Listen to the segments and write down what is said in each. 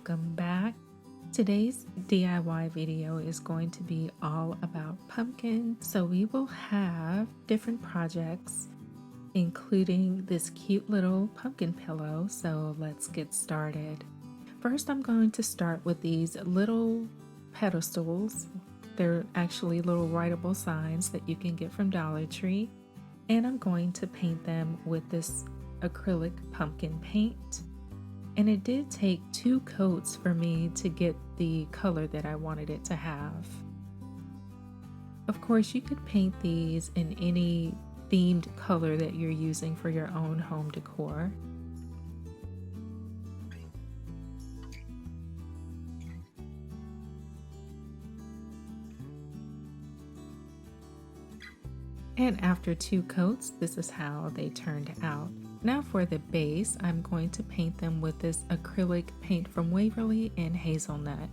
welcome back. Today's DIY video is going to be all about pumpkins. So we will have different projects, including this cute little pumpkin pillow. So let's get started. First, I'm going to start with these little pedestals. They're actually little writable signs that you can get from Dollar Tree. And I'm going to paint them with this acrylic pumpkin paint. And it did take 2 coats for me to get the color that I wanted it to have. Of course, you could paint these in any themed color that you're using for your own home decor. And after 2 coats, this is how they turned out. Now for the base, I'm going to paint them with this acrylic paint from Waverly and Hazelnut.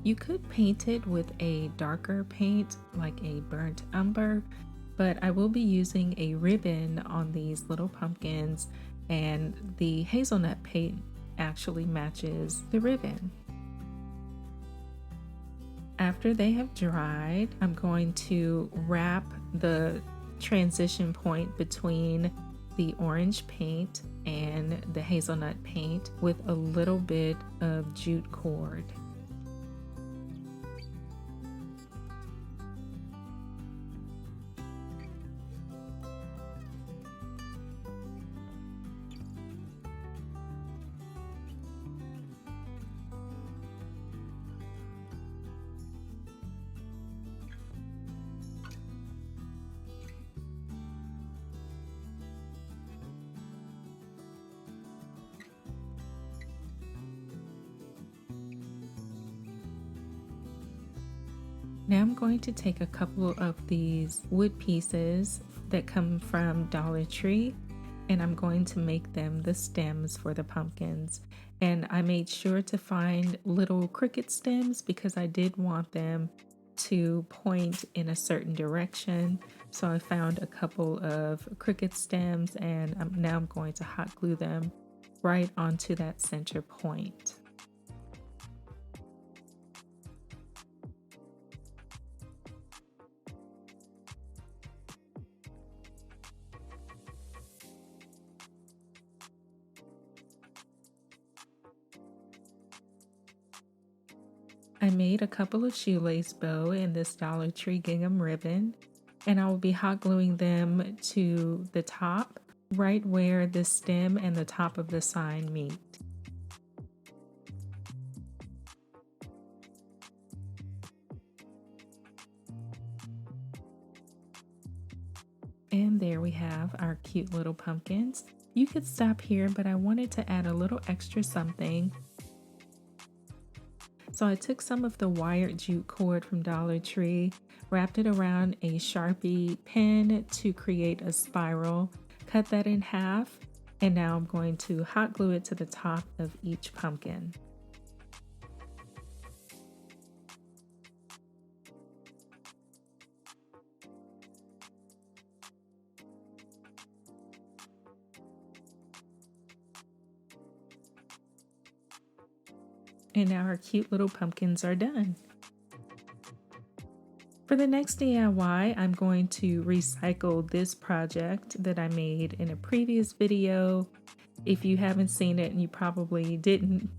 You could paint it with a darker paint like a burnt umber, but I will be using a ribbon on these little pumpkins, and the hazelnut paint actually matches the ribbon. After they have dried, I'm going to wrap the transition point between the orange paint and the hazelnut paint with a little bit of jute cord. Now I'm going to take a couple of these wood pieces that come from Dollar Tree, and I'm going to make them the stems for the pumpkins. And I made sure to find little cricket stems because I did want them to point in a certain direction. So I found a couple of cricket stems, and now I'm going to hot glue them right onto that center point. I made a couple of shoelace bow in this Dollar Tree gingham ribbon, and I will be hot gluing them to the top, right where the stem and the top of the sign meet. And there we have our cute little pumpkins. You could stop here, but I wanted to add a little extra something. So I took some of the wired jute cord from Dollar Tree, wrapped it around a Sharpie pen to create a spiral, cut that in half, and now I'm going to hot glue it to the top of each pumpkin. And now our cute little pumpkins are done. For the next DIY, I'm going to recycle this project that I made in a previous video. If you haven't seen it, and you probably didn't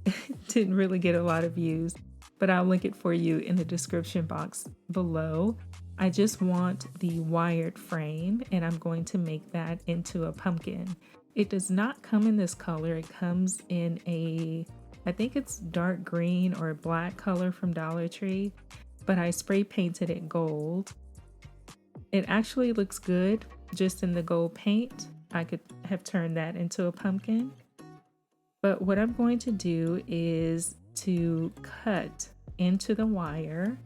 really get a lot of views, but I'll link it for you in the description box below. I just want the wired frame, and I'm going to make that into a pumpkin. It does not come in this color. It comes in I think it's dark green or black color from Dollar Tree, but I spray painted it gold. It actually looks good just in the gold paint. I could have turned that into a pumpkin. But what I'm going to do is to cut into the wire.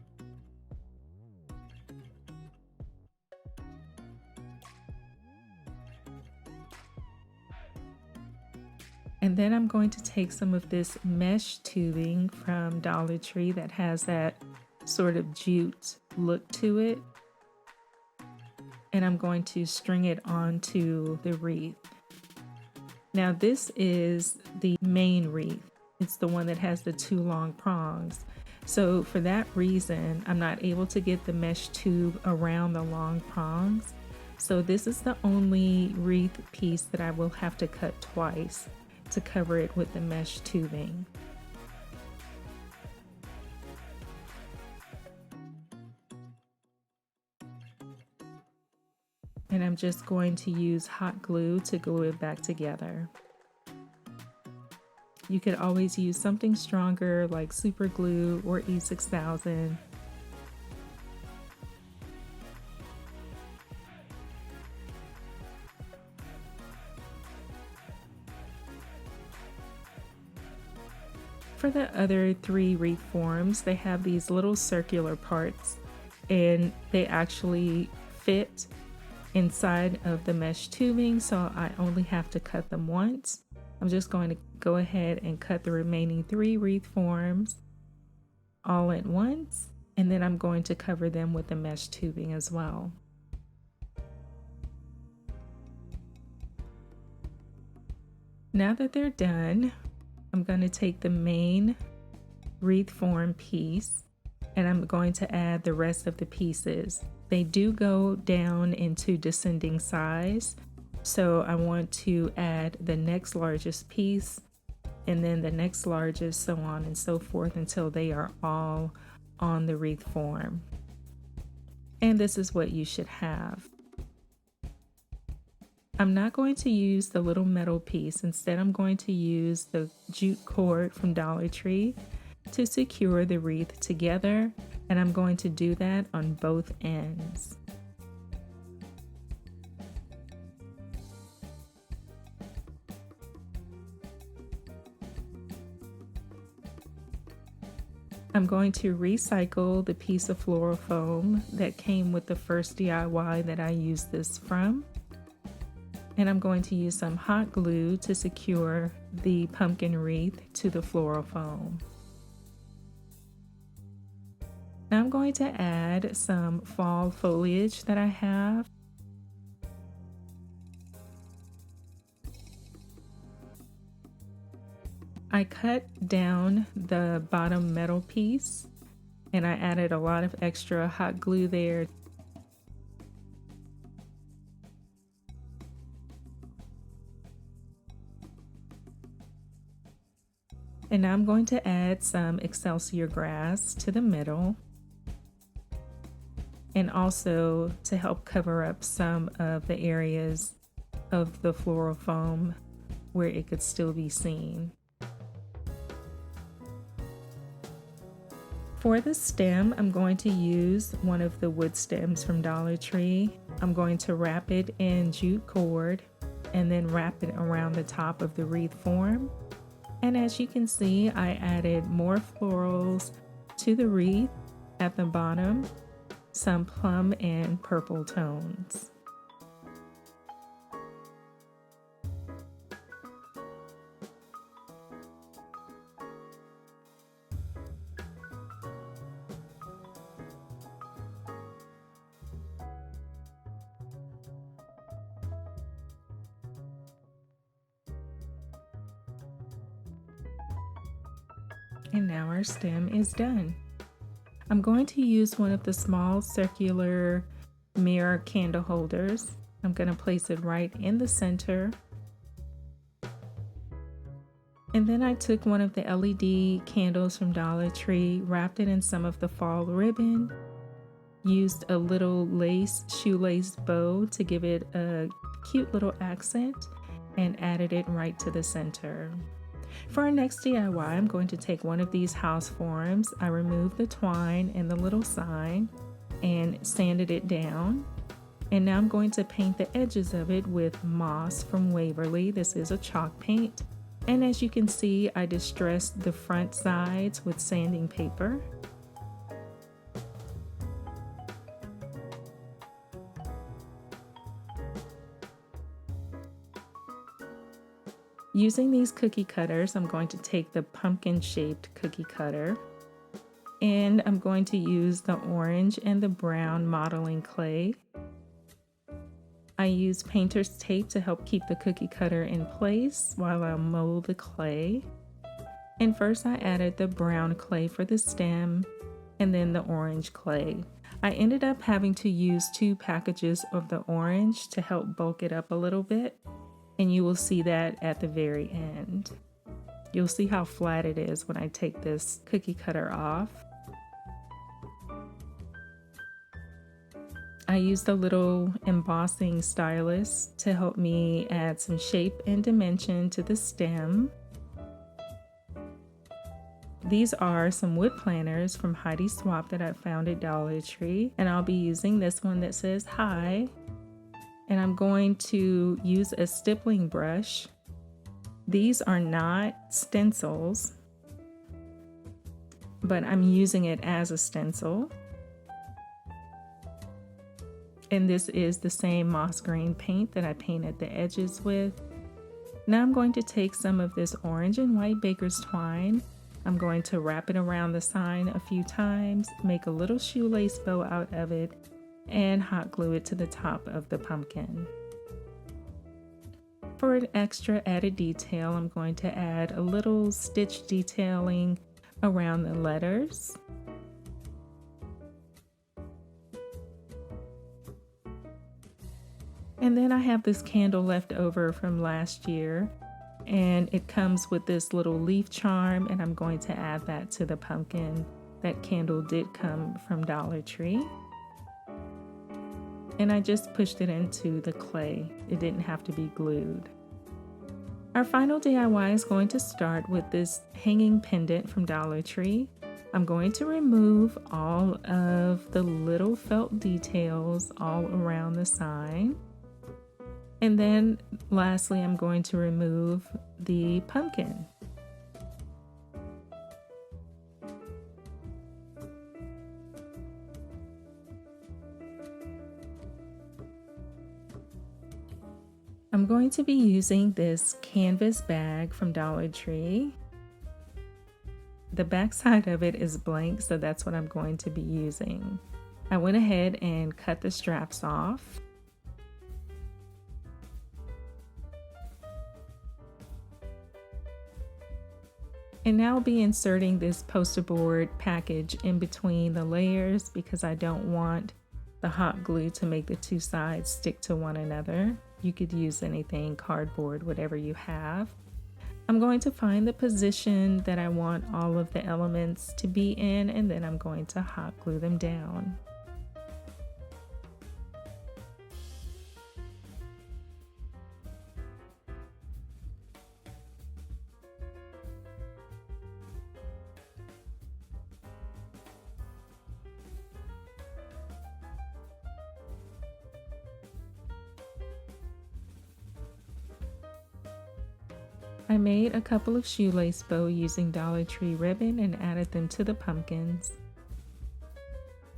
And then I'm going to take some of this mesh tubing from Dollar Tree that has that sort of jute look to it. And I'm going to string it onto the wreath. Now this is the main wreath. It's the one that has the two long prongs. So for that reason, I'm not able to get the mesh tube around the long prongs. So this is the only wreath piece that I will have to cut twice to cover it with the mesh tubing. And I'm just going to use hot glue to glue it back together. You could always use something stronger like super glue or E6000. For the other three wreath forms, they have these little circular parts and they actually fit inside of the mesh tubing, so I only have to cut them once. I'm just going to go ahead and cut the remaining three wreath forms all at once, and then I'm going to cover them with the mesh tubing as well. Now that they're done, I'm going to take the main wreath form piece and I'm going to add the rest of the pieces. They do go down into descending size, so I want to add the next largest piece and then the next largest, so on and so forth until they are all on the wreath form. And this is what you should have. I'm not going to use the little metal piece. Instead, I'm going to use the jute cord from Dollar Tree to secure the wreath together, and I'm going to do that on both ends. I'm going to recycle the piece of floral foam that came with the first DIY that I used this from. And I'm going to use some hot glue to secure the pumpkin wreath to the floral foam. Now I'm going to add some fall foliage that I have. I cut down the bottom metal piece and I added a lot of extra hot glue there. And now I'm going to add some Excelsior grass to the middle, and also to help cover up some of the areas of the floral foam where it could still be seen. For the stem, I'm going to use one of the wood stems from Dollar Tree. I'm going to wrap it in jute cord and then wrap it around the top of the wreath form. And as you can see, I added more florals to the wreath at the bottom, some plum and purple tones. And now our stem is done. I'm going to use one of the small circular mirror candle holders. I'm going to place it right in the center. And then I took one of the LED candles from Dollar Tree, wrapped it in some of the fall ribbon, used a little shoelace bow to give it a cute little accent, and added it right to the center. For our next DIY, I'm going to take one of these house forms. I removed the twine and the little sign and sanded it down. And now I'm going to paint the edges of it with moss from Waverly. This is a chalk paint. And as you can see, I distressed the front sides with sanding paper. Using these cookie cutters, I'm going to take the pumpkin-shaped cookie cutter, and I'm going to use the orange and the brown modeling clay. I use painter's tape to help keep the cookie cutter in place while I mold the clay. And first I added the brown clay for the stem and then the orange clay. I ended up having to use 2 packages of the orange to help bulk it up a little bit, and you will see that at the very end. You'll see how flat it is when I take this cookie cutter off. I used a little embossing stylus to help me add some shape and dimension to the stem. These are some wood planters from Heidi Swap that I found at Dollar Tree, and I'll be using this one that says hi. And I'm going to use a stippling brush. These are not stencils, but I'm using it as a stencil. And this is the same moss green paint that I painted the edges with. Now I'm going to take some of this orange and white baker's twine. I'm going to wrap it around the sign a few times, make a little shoelace bow out of it, and hot glue it to the top of the pumpkin. For an extra added detail, I'm going to add a little stitch detailing around the letters. And then I have this candle left over from last year, and it comes with this little leaf charm, and I'm going to add that to the pumpkin. That candle did come from Dollar Tree. And I just pushed it into the clay. It didn't have to be glued. Our final DIY is going to start with this hanging pendant from Dollar Tree. I'm going to remove all of the little felt details all around the sign. And then lastly, I'm going to remove the pumpkin. I'm going to be using this canvas bag from Dollar Tree. The back side of it is blank, so that's what I'm going to be using. I went ahead and cut the straps off. And now I'll be inserting this poster board package in between the layers because I don't want the hot glue to make the 2 sides stick to one another. You could use anything, cardboard, whatever you have. I'm going to find the position that I want all of the elements to be in, and then I'm going to hot glue them down. I made a couple of shoelace bows using Dollar Tree ribbon and added them to the pumpkins.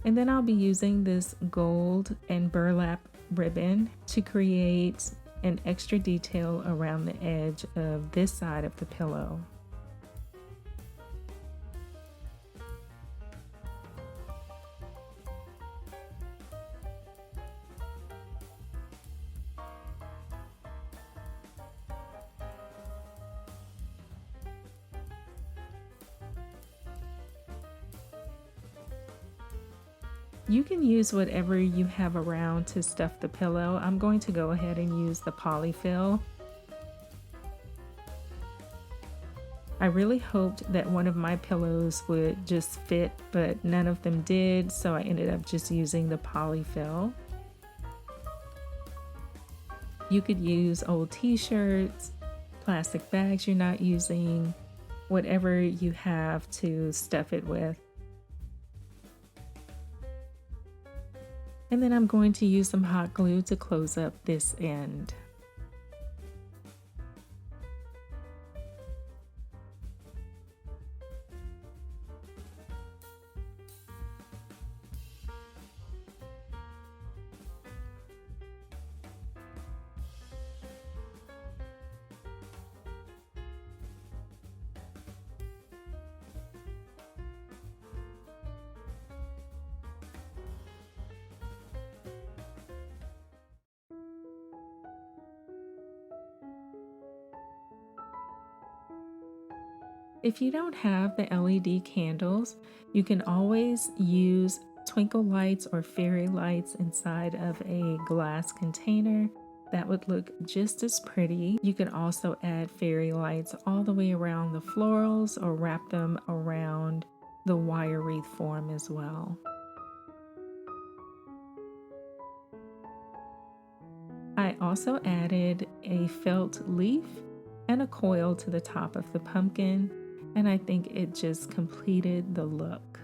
And then I'll be using this gold and burlap ribbon to create an extra detail around the edge of this side of the pillow. You can use whatever you have around to stuff the pillow. I'm going to go ahead and use the polyfill. I really hoped that one of my pillows would just fit, but none of them did, so I ended up just using the polyfill. You could use old t-shirts, plastic bags you're not using, whatever you have to stuff it with. And then I'm going to use some hot glue to close up this end. If you don't have the LED candles, you can always use twinkle lights or fairy lights inside of a glass container. That would look just as pretty. You can also add fairy lights all the way around the florals or wrap them around the wire wreath form as well. I also added a felt leaf and a coil to the top of the pumpkin, and I think it just completed the look.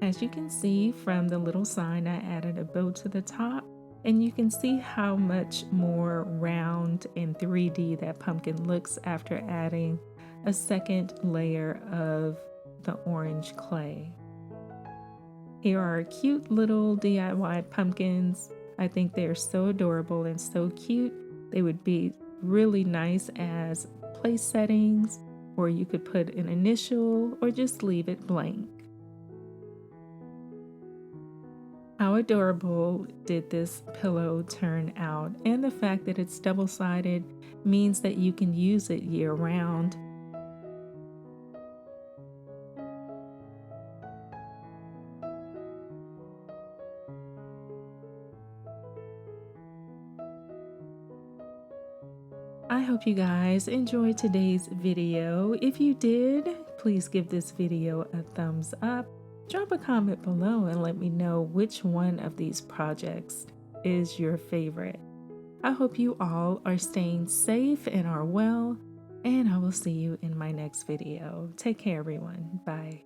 As you can see from the little sign, I added a bow to the top, and you can see how much more round and 3D that pumpkin looks after adding a second layer of the orange clay. Here are cute little DIY pumpkins. I think they are so adorable and so cute. They would be really nice as place settings, or you could put an initial or just leave it blank. How adorable did this pillow turn out? And the fact that it's double-sided means that you can use it year-round. I hope you guys enjoyed today's video. If you did, please give this video a thumbs up. Drop a comment below and let me know which one of these projects is your favorite. I hope you all are staying safe and are well, and I will see you in my next video. Take care, everyone. Bye.